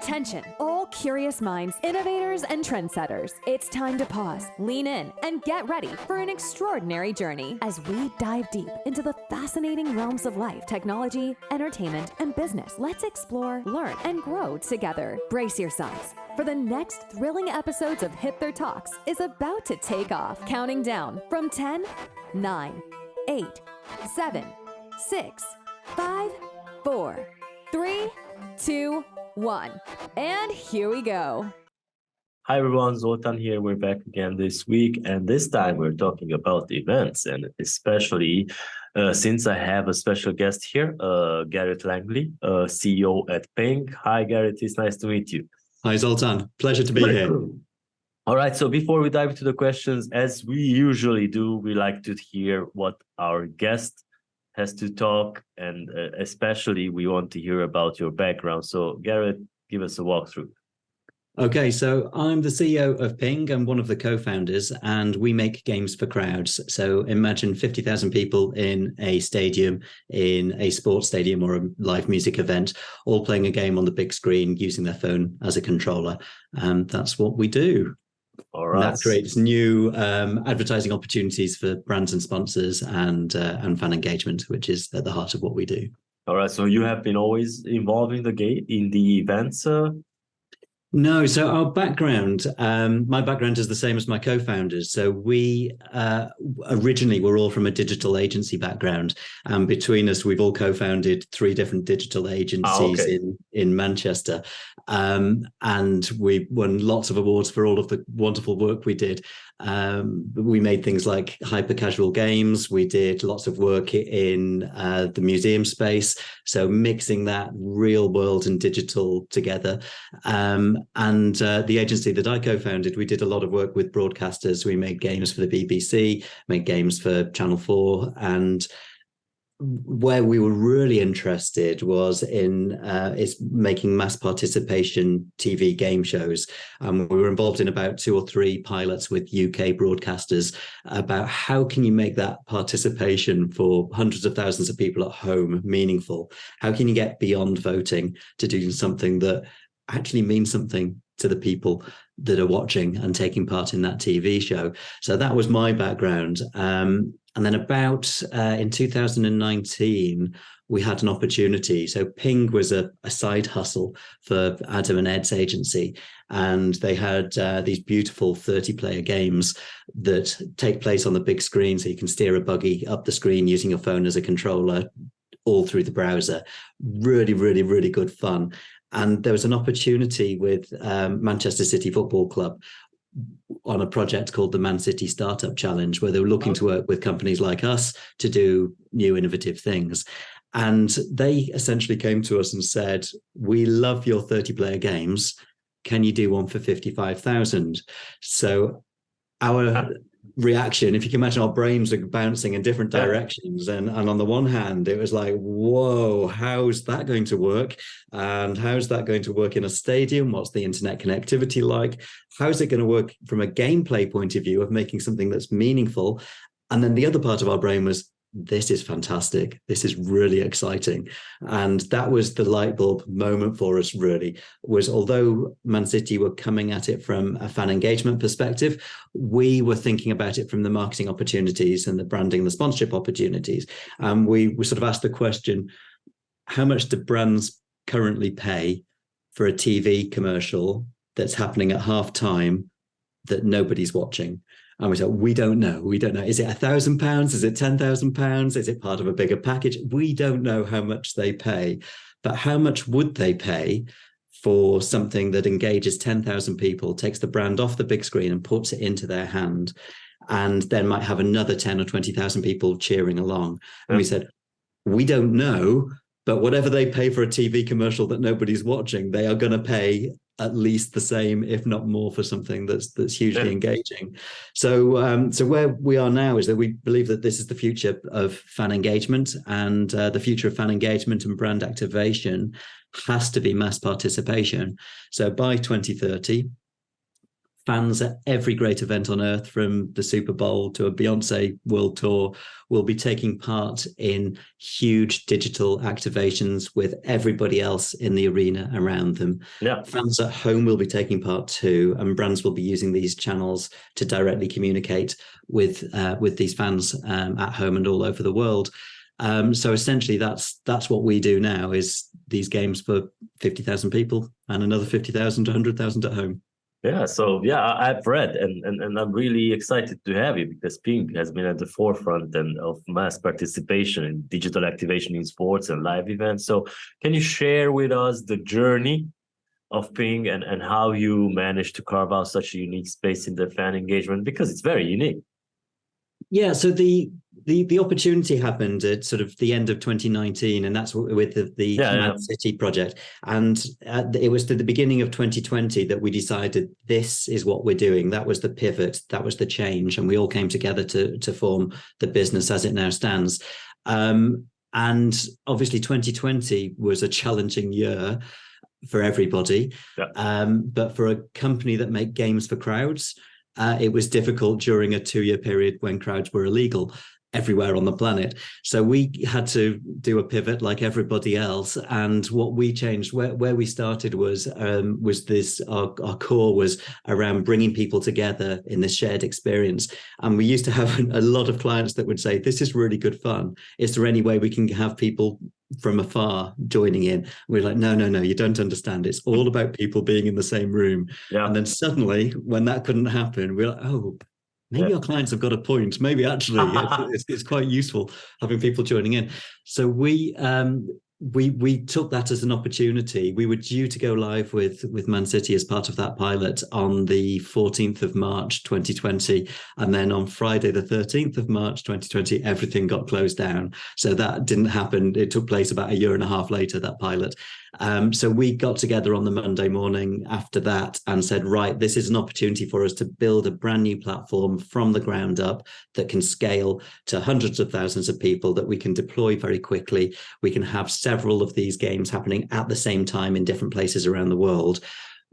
Attention, all curious minds, innovators, and trendsetters. It's time to pause, lean in, and get ready for an extraordinary journey as we dive deep into the fascinating realms of life, technology, entertainment, and business. Let's explore, learn, and grow together. Brace yourselves, for the next thrilling episodes of Hipther Talks is about to take off. Counting down from 10, 9, 8, 7, 6, 5, 4, 3, 2, 1. And here we go. Hi everyone, Zoltan here. We're back again this week, and this time we're talking about events, and especially since I have a special guest here, Gareth Langley, CEO at Piing. Hi Gareth, it's nice to meet you. Hi Zoltan, pleasure to be here. All right, so before we dive into the questions, as we usually do, we like to hear what our guest has to talk, and especially we want to hear about your background. So Gareth, give us a walkthrough. Okay, so I'm the CEO of Piing. I'm one of the co-founders, and we make games for crowds. So imagine 50,000 people in a stadium, in a sports stadium or a live music event, all playing a game on the big screen using their phone as a controller. And that's what we do. All right. And that creates new advertising opportunities for brands and sponsors and fan engagement, which is at the heart of what we do. All right, so you have been always involved in the events? No, so our background, my background is the same as my co-founders. So we originally were all from a digital agency background. And between us, we've all co-founded 3 different digital agencies in Manchester. And we won lots of awards for all of the wonderful work we did. We made things like hyper casual games. We did lots of work in the museum space. So mixing that real world and digital together. And the agency that I co-founded, we did a lot of work with broadcasters. We made games for the BBC, made games for Channel 4, and where we were really interested was in is making mass participation TV game shows. We were involved in about 2 or 3 pilots with UK broadcasters about how can you make that participation for hundreds of thousands of people at home meaningful? How can you get beyond voting to do something that actually means something to the people that are watching and taking part in that TV show? So that was my background. And then about in 2019, we had an opportunity. So Piing was a side hustle for Adam and Ed's agency. And they had these beautiful 30-player games that take place on the big screen. So you can steer a buggy up the screen using your phone as a controller all through the browser. Really, really, really good fun. And there was an opportunity with Manchester City Football Club on a project called the Man City Startup Challenge, where they were looking to work with companies like us to do new innovative things. And they essentially came to us and said, we love your 30-player games. Can you do one for 55,000? So our reaction, if you can imagine, our brains are bouncing in different directions. And on the one hand, it was like, whoa, how's that going to work? And how's that going to work in a stadium? What's the internet connectivity like? How's it going to work from a gameplay point of view of making something that's meaningful? And then the other part of our brain was, this is fantastic. This is really exciting. And that was the light bulb moment for us, really, was although Man City were coming at it from a fan engagement perspective, we were thinking about it from the marketing opportunities and the branding and the sponsorship opportunities. And we sort of asked the question, how much do brands currently pay for a TV commercial that's happening at half time that nobody's watching? And we said, we don't know. We don't know. Is it £1,000? Is it £10,000? Is it part of a bigger package? We don't know how much they pay. But how much would they pay for something that engages 10,000 people, takes the brand off the big screen and puts it into their hand, and then might have another 10 or 20,000 people cheering along? And we said, we don't know, but whatever they pay for a TV commercial that nobody's watching, they are going to pay at least the same, if not more, for something that's hugely engaging. So where we are now is that we believe that this is the future of fan engagement, and the future of fan engagement and brand activation has to be mass participation. So by 2030, fans at every great event on earth, from the Super Bowl to a Beyonce world tour, will be taking part in huge digital activations with everybody else in the arena around them. Yeah. Fans at home will be taking part too, and brands will be using these channels to directly communicate with these fans at home and all over the world. So essentially, that's what we do now, is these games for 50,000 people and another 50,000 to 100,000 at home. Yeah, so yeah, I've read and I'm really excited to have you, because Piing has been at the forefront of mass participation in digital activation in sports and live events. So can you share with us the journey of Piing and how you managed to carve out such a unique space in the fan engagement? Because it's very unique. Yeah, so the opportunity happened at sort of the end of 2019, and that's with the Man City project. And it was to the beginning of 2020 that we decided this is what we're doing. That was the pivot, that was the change, and we all came together to form the business as it now stands. And obviously 2020 was a challenging year for everybody. Yeah. But for a company that make games for crowds, it was difficult during a 2-year period when crowds were illegal everywhere on the planet. So we had to do a pivot like everybody else. And what we changed, where we started was this, our core was around bringing people together in this shared experience. And we used to have a lot of clients that would say, this is really good fun. Is there any way we can have people from afar joining in? We're like, no, you don't understand. It's all about people being in the same room. Yeah. And then suddenly, when that couldn't happen, we're like, oh, maybe our clients have got a point. Maybe actually it's quite useful having people joining in. So we took that as an opportunity. We were due to go live with Man City as part of that pilot on the 14th of March 2020. And then on Friday, the 13th of March 2020, everything got closed down. So that didn't happen. It took place about a year and a half later, that pilot. So we got together on the Monday morning after that and said, right, this is an opportunity for us to build a brand new platform from the ground up that can scale to hundreds of thousands of people, that we can deploy very quickly. We can have several of these games happening at the same time in different places around the world.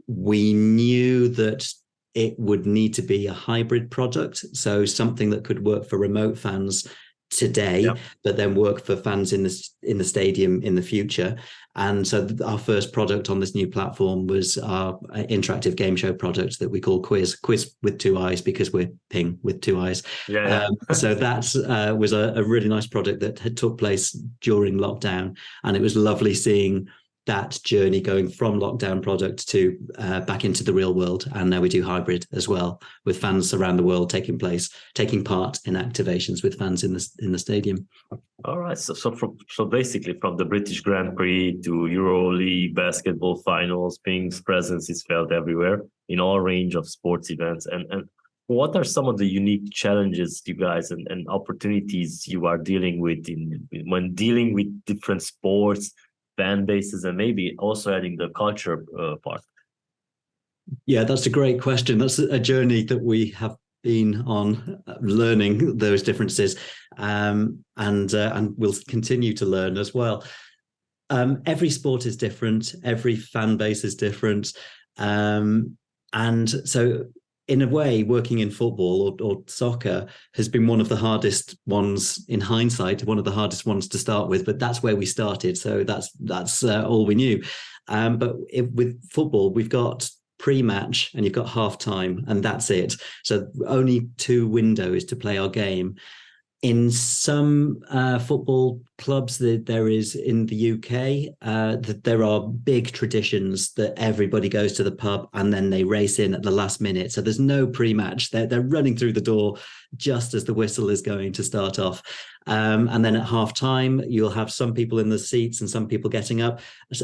We knew that it would need to be a hybrid product, so something that could work for remote fans today, but then work for fans in the stadium in the future. And so our first product on this new platform was our interactive game show product that we call Quiz with 2 eyes, because we're Piing with 2 eyes. So that was a really nice product that had took place during lockdown, and it was lovely seeing that journey going from lockdown product to back into the real world. And now we do hybrid as well, with fans around the world taking part in activations with fans in the stadium. All right. So basically, from the British Grand Prix to EuroLeague basketball finals, Piing's presence is felt everywhere in all range of sports events. And what are some of the unique challenges you guys and opportunities you are dealing with when dealing with different sports, fan bases, and maybe also adding the culture part? Yeah, that's a great question. That's a journey that we have been on, learning those differences, and we'll continue to learn as well. Every sport is different. Every fan base is different. And so in a way, working in football or soccer has been one of the hardest ones in hindsight, one of the hardest ones to start with, but that's where we started. So that's all we knew. But with football, we've got pre-match and you've got half-time, and that's it. So only 2 windows to play our game. In some football clubs that there is in the UK, that there are big traditions that everybody goes to the pub and then they race in at the last minute. So there's no pre-match. They're running through the door just as the whistle is going to start off. And then at half time, you'll have some people in the seats and some people getting up.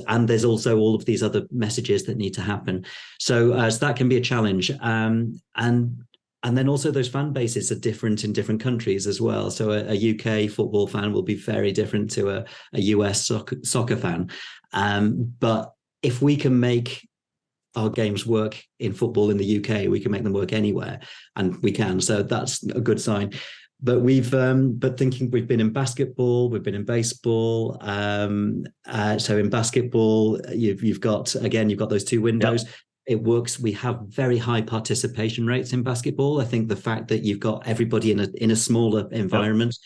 And there's also all of these other messages that need to happen. So that can be a challenge. And then also those fan bases are different in different countries as well. So a UK football fan will be very different to a US soccer fan. But if we can make our games work in football in the UK, we can make them work anywhere, and we can. So that's a good sign. But we've been in basketball, we've been in baseball. So in basketball, you've got those 2 windows. Yep. it works. We have very high participation rates in basketball. I think the fact that you've got everybody in a smaller environment,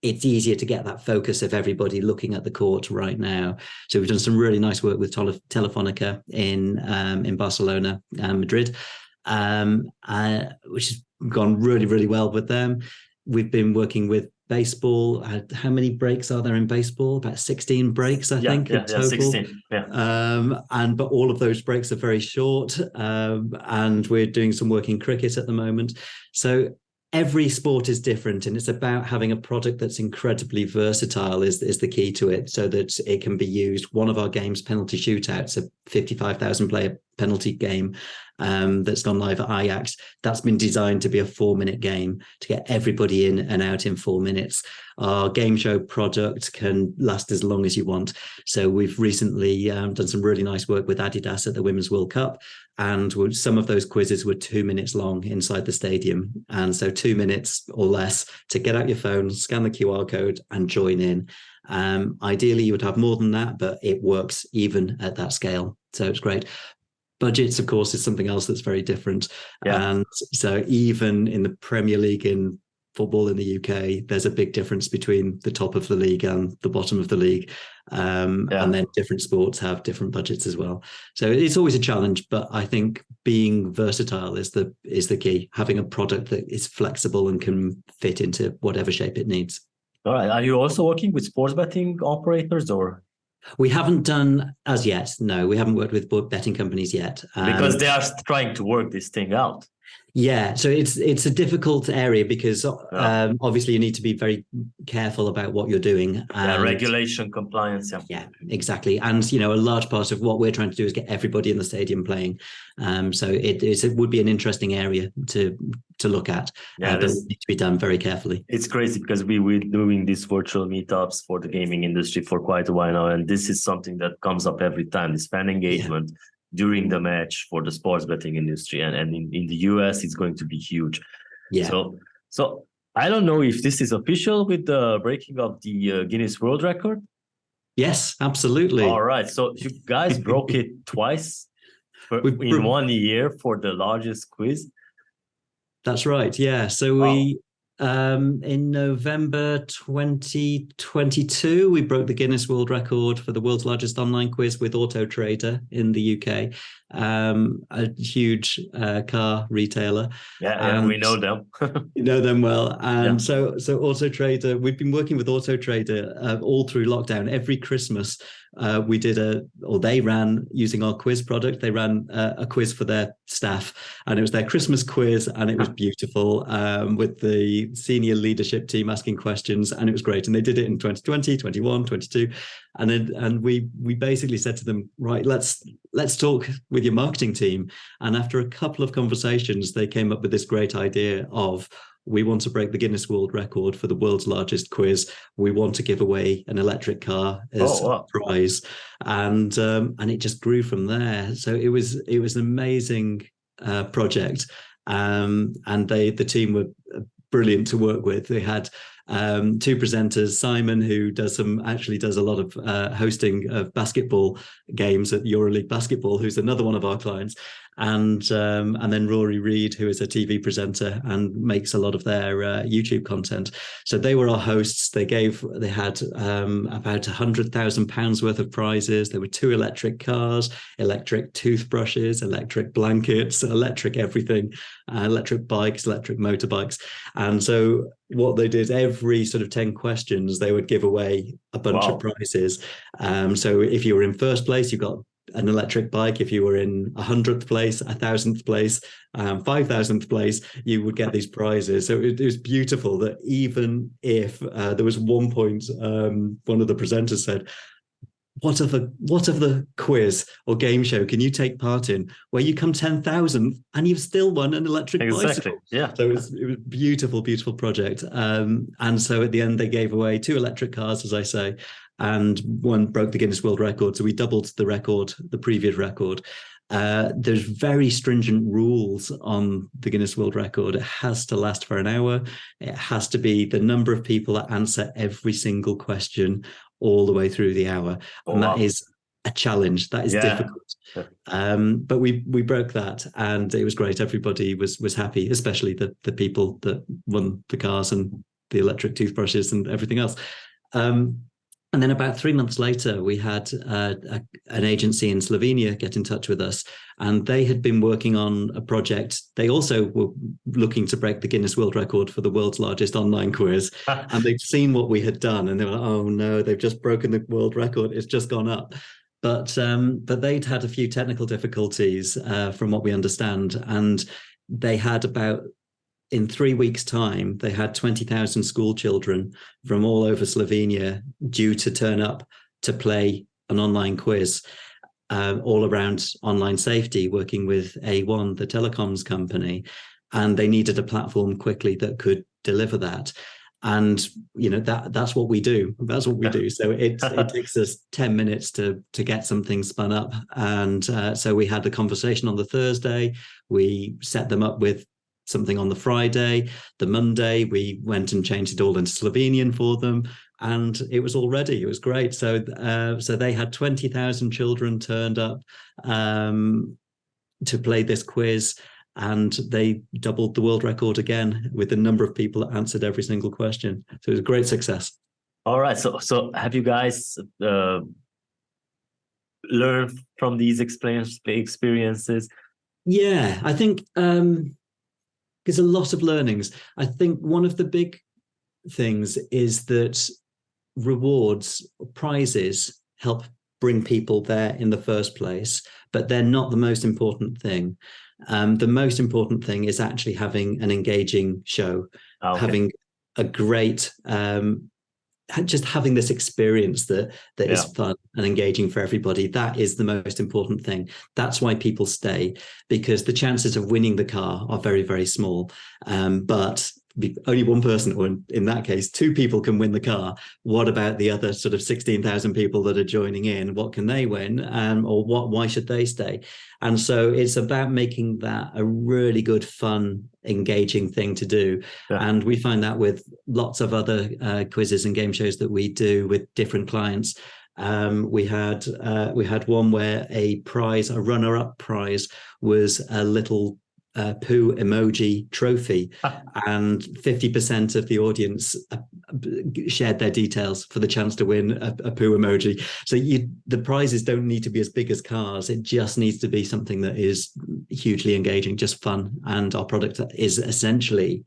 it's easier to get that focus of everybody looking at the court right now. So we've done some really nice work with Telefonica in Barcelona and Madrid, which has gone really, really well with them. We've been working with baseball. How many breaks are there in baseball? About 16 breaks, I think, in total. 16. But all of those breaks are very short. And we're doing some work in cricket at the moment. So every sport is different, and it's about having a product that's incredibly versatile is the key to it, so that it can be used. One of our games, Penalty Shootout's a 55,000 player penalty game that's gone live at Ajax. That's been designed to be a 4-minute game to get everybody in and out in 4 minutes. Our game show product can last as long as you want. So we've recently done some really nice work with Adidas at the Women's World Cup, and some of those quizzes were 2 minutes long inside the stadium. And so 2 minutes or less to get out your phone, scan the QR code and join in. Ideally, you would have more than that, but it works even at that scale. So it's great. Budgets, of course, is something else that's very different. And so even in the Premier League in football in the UK, there's a big difference between the top of the league and the bottom of the league. And then different sports have different budgets as well. So it's always a challenge, but I think being versatile is the key, having a product that is flexible and can fit into whatever shape it needs. All right. Are you also working with sports betting operators, or? We haven't done as yet. No, we haven't worked with betting companies yet. Because they are trying to work this thing out. Yeah, so it's a difficult area because obviously you need to be very careful about what you're doing. Regulation, compliance. Yeah, exactly. And, you know, a large part of what we're trying to do is get everybody in the stadium playing. So it would be an interesting area to look at, but it needs to be done very carefully. It's crazy because we're doing these virtual meetups for the gaming industry for quite a while now. And this is something that comes up every time, this fan engagement. Yeah. During the match for the sports betting industry, and in the US it's going to be huge. So I don't know if this is official with the breaking of the Guinness World Record. Yes, absolutely. All right, so you guys broke it twice in 1 year for the largest quiz. That's right, yeah. So we in November 2022, we broke the Guinness World Record for the world's largest online quiz with Auto Trader in the UK, a huge car retailer. Yeah, we know them. You know them well. And so Auto Trader, we've been working with Auto Trader all through lockdown. Every Christmas, they ran, using our quiz product, they ran a quiz for their staff, and it was their Christmas quiz, and it was beautiful, with the senior leadership team asking questions, and it was great. And they did it in 2020, 21, 22. And we basically said to them, right, let's talk with your marketing team. And after a couple of conversations, they came up with this great idea of, we want to break the Guinness World Record for the world's largest quiz. We want to give away an electric car as a prize, and it just grew from there. So it was an amazing project, and the team were brilliant to work with. They had two presenters, Simon, who does a lot of hosting of basketball games at EuroLeague Basketball, who's another one of our clients, and then Rory Reid, who is a TV presenter and makes a lot of their YouTube content. So they were our hosts. They had about £100,000 worth of prizes. There were 2 electric cars, electric toothbrushes, electric blankets, electric everything, electric bikes, electric motorbikes. And so what they did, every sort of 10 questions, they would give away a bunch of prizes. So if you were in first place, you got an electric bike. If you were in 100th place, 1,000th place, 5,000th place, you would get these prizes. So it was beautiful that even if there was one point, one of the presenters said, what of the quiz or game show can you take part in where you come 10,000 and you've still won an electric bicycle? Yeah. So it was beautiful, beautiful project. And so at the end, they gave away 2 electric cars, as I say, and one broke the Guinness World Record. So we doubled the record, the previous record. There's very stringent rules on the Guinness World Record. It has to last for an hour. It has to be the number of people that answer every single question all the way through the hour. And that is a challenge. That is difficult. But we broke that, and it was great. Everybody was happy, especially the people that won the cars and the electric toothbrushes and everything else. And then about 3 months later, we had an agency in Slovenia get in touch with us, and they had been working on a project. They also were looking to break the Guinness World Record for the world's largest online quiz. And they'd seen what we had done, and they were like, oh no, they've just broken the world record. It's just gone up. But they'd had a few technical difficulties from what we understand. And they had in 3 weeks' time, they had 20,000 school children from all over Slovenia due to turn up to play an online quiz all around online safety, working with A1, the telecoms company. And they needed a platform quickly that could deliver that. And, that's what we do. That's what we do. So it takes us 10 minutes to get something spun up. And so we had a conversation on the Thursday. We set them up with something on the Friday. The Monday, we went and changed it all into Slovenian for them, and it was all ready. It was great. So they had 20,000 children turned up to play this quiz, and they doubled the world record again with the number of people that answered every single question. So it was a great success. All right. So have you guys learned from these experiences? Yeah, I think there's a lot of learnings. I think one of the big things is that rewards, prizes, help bring people there in the first place, but they're not the most important thing. The most important thing is actually having an engaging show, having a great, just having this experience that is fun and engaging for everybody. That is the most important thing. That's why people stay, because the chances of winning the car are very, very small. But only one person, or in that case, two people can win the car. What about the other sort of 16,000 people that are joining in? What can they win? Or why should they stay? And so it's about making that a really good, fun, engaging thing to do. Yeah. And we find that with lots of other quizzes and game shows that we do with different clients. We had one where a runner-up prize was a little poo emoji trophy, and 50% of the audience shared their details for the chance to win a poo emoji. So the prizes don't need to be as big as cars. It just needs to be something that is hugely engaging, just fun. And our product is essentially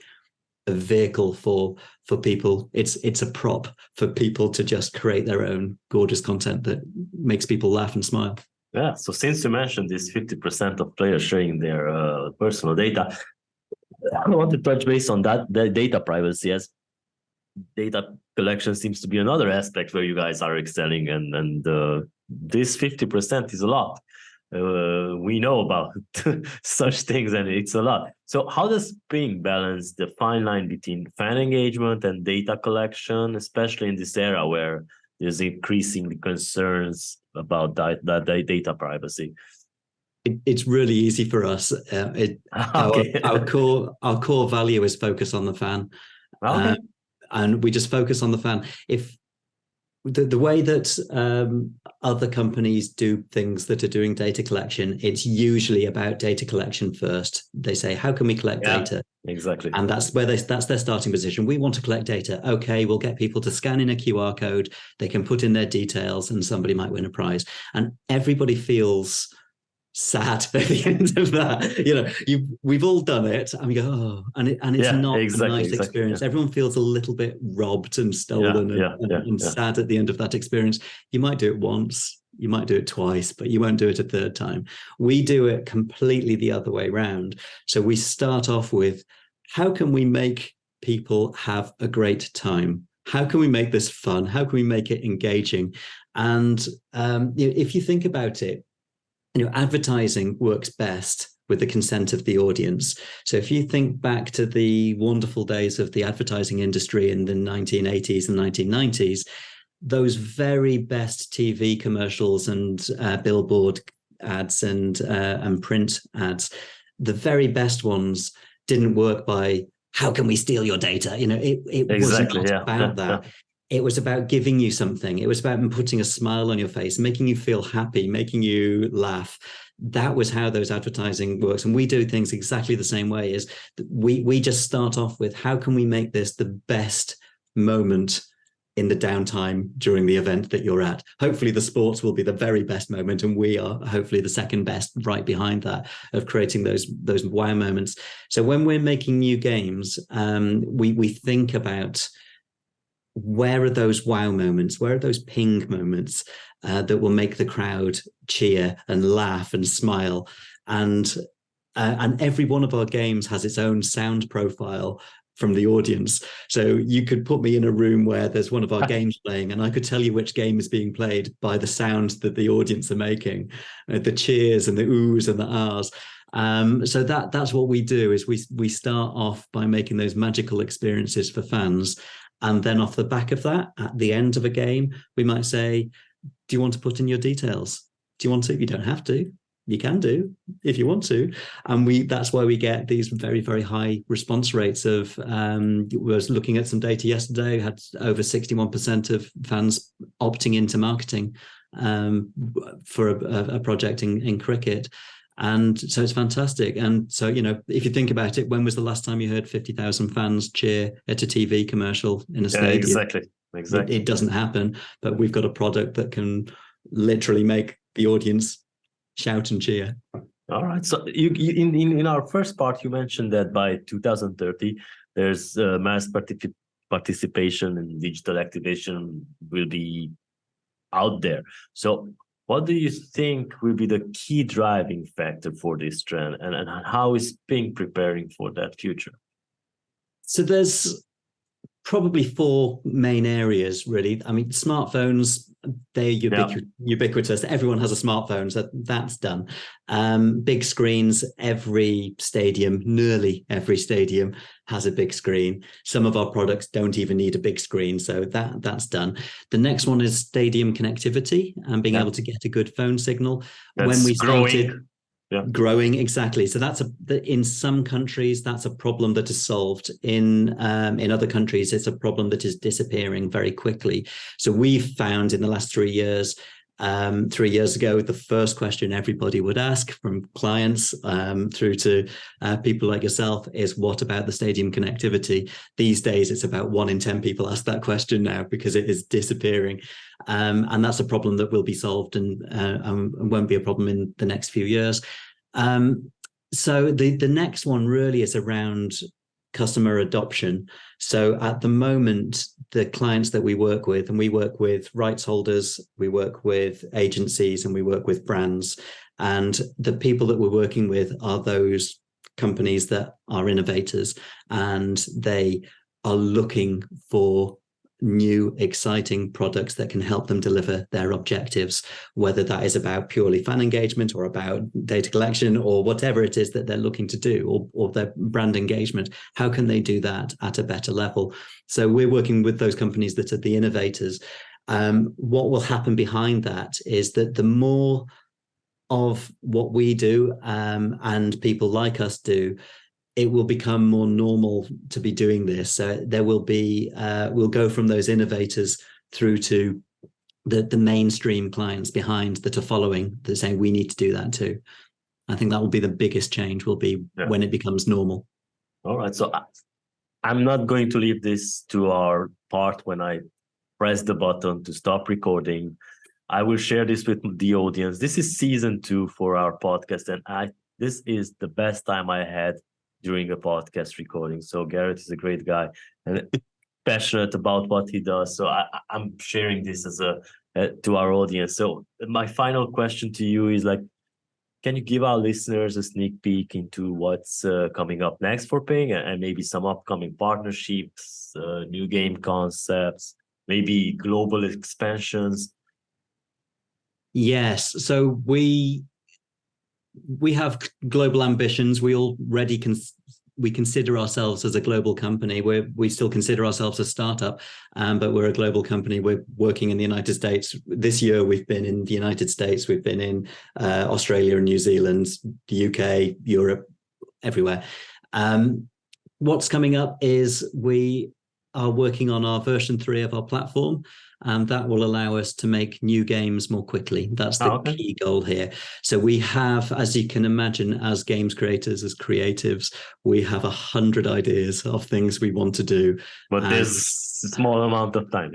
a vehicle for people. It's a prop for people to just create their own gorgeous content that makes people laugh and smile. Yeah, so since you mentioned this 50% of players sharing their personal data, I want to touch base on that, the data privacy, as data collection seems to be another aspect where you guys are excelling, and this 50% is a lot. We know about such things, and it's a lot. So how does Piing balance the fine line between fan engagement and data collection, especially in this era where there's increasingly concerns about that data privacy? It's really easy for us. Our core value is focus on the fan, and we just focus on the fan. If the way that other companies do things that are doing data collection, it's usually about data collection first. They say, how can we collect data? Exactly. And that's their starting position. We want to collect data. Okay, we'll get people to scan in a QR code. They can put in their details and somebody might win a prize. And everybody feels sad at the end of that. We've all done it, and we go, oh, and it's not a nice experience. Everyone feels a little bit robbed and stolen and sad at the end of that experience. You might do it once, you might do it twice, but you won't do it a third time. We do it completely the other way around. So we start off with, how can we make people have a great time? How can we make this fun? How can we make it engaging? And if you think about it, advertising works best with the consent of the audience. So if you think back to the wonderful days of the advertising industry in the 1980s and 1990s, those very best TV commercials and billboard ads and print ads, the very best ones didn't work by, how can we steal your data? It wasn't about that. it was about giving you something. It was about putting a smile on your face, making you feel happy, making you laugh. That was how those advertising works. And we do things exactly the same way. Is we just start off with, how can we make this the best moment in the downtime during the event that you're at? Hopefully the sports will be the very best moment, and we are hopefully the second best right behind that, of creating those wow moments. So when we're making new games, we think about, where are those wow moments? Where are those Piing moments that will make the crowd cheer and laugh and smile? And every one of our games has its own sound profile from the audience. So you could put me in a room where there's one of our games playing, and I could tell you which game is being played by the sound that the audience are making, the cheers and the oohs and the ahs. So that's what we do, is we start off by making those magical experiences for fans. And then off the back of that, at the end of a game, we might say, do you want to put in your details? Do you want to? You don't have to. You can do if you want to. And that's why we get these very, very high response rates of, was looking at some data yesterday, had over 61% of fans opting into marketing for a project in cricket. And so it's fantastic. And so, if you think about it, when was the last time you heard 50,000 fans cheer at a TV commercial in a stadium? Exactly. It doesn't happen, but we've got a product that can literally make the audience shout and cheer. All right. So you in our first part, you mentioned that by 2030, there's mass participation and digital activation will be out there. So what do you think will be the key driving factor for this trend, and how is Piing preparing for that future? So there's probably four main areas, really. I mean, smartphones, they're ubiquitous. Everyone has a smartphone, so that's done. Big screens, nearly every stadium has a big screen. Some of our products don't even need a big screen, so that's done. The next one is stadium connectivity and being able to get a good phone signal. That's growing, exactly. So in some countries that's a problem that is solved. In other countries it's a problem that is disappearing very quickly. So we've found in the last 3 years, 3 years ago, the first question everybody would ask, from clients through to people like yourself, is, what about the stadium connectivity? These days it's about 1 in 10 people ask that question now, because it is disappearing. And that's a problem that will be solved and won't be a problem in the next few years. So the next one really is around customer adoption. So at the moment, the clients that we work with, and we work with rights holders, we work with agencies, and we work with brands. And the people that we're working with are those companies that are innovators, and they are looking for new, exciting products that can help them deliver their objectives, whether that is about purely fan engagement or about data collection or whatever it is that they're looking to do, or their brand engagement. How can they do that at a better level? So we're working with those companies that are the innovators. What will happen behind that is that the more of what we do and people like us do, it will become more normal to be doing this. So there will be, we'll go from those innovators through to the mainstream clients behind that are following, that saying we need to do that too. I think that will be the biggest change, will be when it becomes normal. All right. So I'm not going to leave this to our part when I press the button to stop recording. I will share this with the audience. This is season 2 for our podcast, and this is the best time I had during a podcast recording. So Gareth is a great guy and passionate about what he does. So I'm sharing this as to our audience. So my final question to you is, like, can you give our listeners a sneak peek into what's coming up next for Piing, and maybe some upcoming partnerships, new game concepts, maybe global expansions? Yes. So we have global ambitions. We already we consider ourselves as a global company. We still consider ourselves a startup, but we're a global company. We're working in the United States. This year we've been in the United States. We've been in Australia and New Zealand, the UK, Europe, everywhere. What's coming up is we are working on our version 3 of our platform, and that will allow us to make new games more quickly. That's the key goal here. So we have, as you can imagine, as games creators, as creatives, we have 100 ideas of things we want to do. But there's a small amount of time,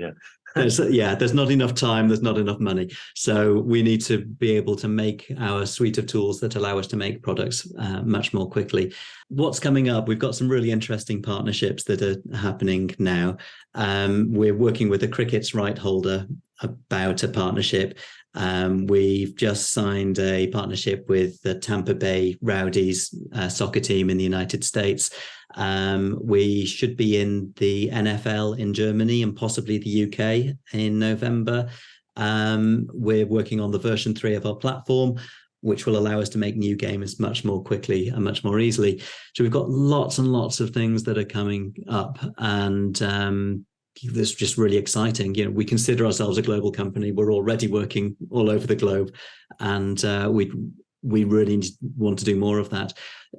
there's not enough time, there's not enough money. So we need to be able to make our suite of tools that allow us to make products much more quickly. What's coming up? We've got some really interesting partnerships that are happening now. We're working with the cricket's right holder about a partnership. We've just signed a partnership with the Tampa Bay Rowdies soccer team in the United States. We should be in the NFL in Germany and possibly the UK in November. We're working on the version 3 of our platform, which will allow us to make new games much more quickly and much more easily. So we've got lots and lots of things that are coming up, and this is just really exciting. We consider ourselves a global company. We're already working all over the globe, and we really want to do more of that.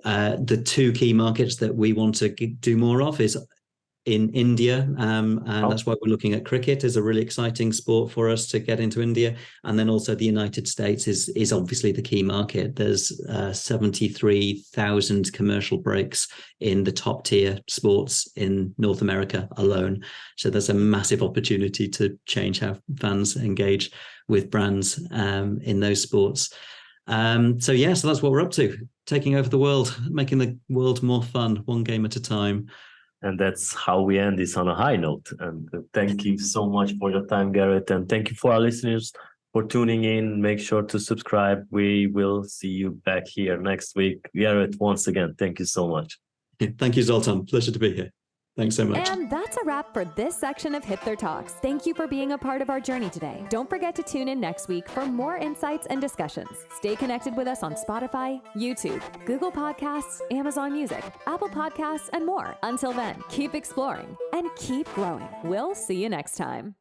The 2 key markets that we want to do more of is in India, and that's why we're looking at cricket as a really exciting sport for us to get into India. And then also the United States is obviously the key market. There's 73,000 commercial breaks in the top tier sports in North America alone. So there's a massive opportunity to change how fans engage with brands in those sports. So that's what we're up to, taking over the world, making the world more fun, one game at a time. And that's how we end this on a high note. And thank you so much for your time, Gareth. And thank you for our listeners for tuning in. Make sure to subscribe. We will see you back here next week. Gareth, once again, thank you so much. Thank you, Zoltan. Pleasure to be here. Thanks so much. And that's a wrap for this section of Hipther Talks. Thank you for being a part of our journey today. Don't forget to tune in next week for more insights and discussions. Stay connected with us on Spotify, YouTube, Google Podcasts, Amazon Music, Apple Podcasts, and more. Until then, keep exploring and keep growing. We'll see you next time.